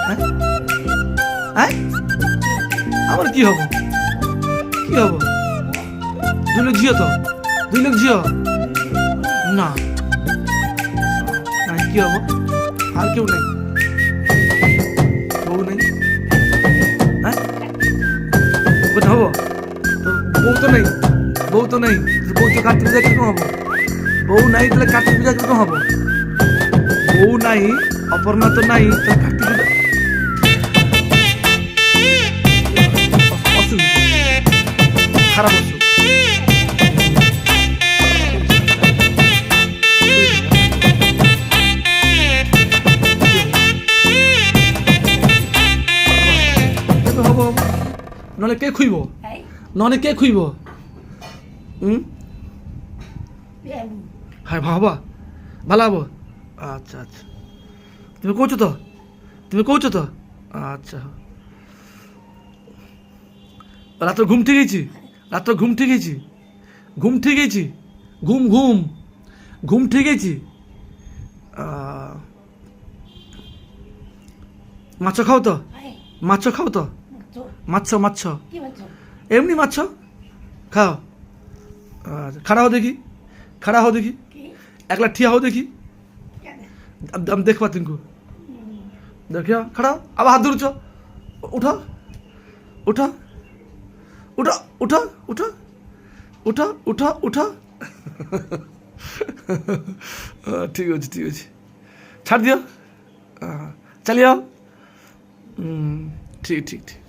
হ্যাঁ আমার কি হব কি হব 2 লাখ ঝিও তো 2 লাখ ঝিও না নাই কি হব আর কেউ নেই বউ নেই হ্যাঁ কোথায় হবো তো বউ তো নেই বউ তো নেই বউ তো কার্তিক পূজা কিরকম হবো বউ নাই তাহলে কার্তিক পূজা কিরকম হবো বউ নাই অপর্ণা তো নাই তাহলে কার্তিক পূজা অসুখ খারাপ অসুখ হবো নহলে কে খুইব নহলে কে খুইব হ্যাঁ ভাবা ভালো হবো আচ্ছা আচ্ছা তুমি কৌছো তো আচ্ছা রাত্রে ঘুম ঠিক গেছি ঘুম ঠিক গেছি ঘুম ঠিক গেছি মাছ খাও তো মাছ এমনি মাছ খাও আচ্ছা খাড়া হও দেখি একলা ঠিয়া হও দেখি আমি দেখ পা तुमको देखियो खड़ा अब हाथ दूर उठा उठा उठा उठा उठा उठा उठा उठा ठीक है छाड़ दियो चलिए ठीक ठीक ठीक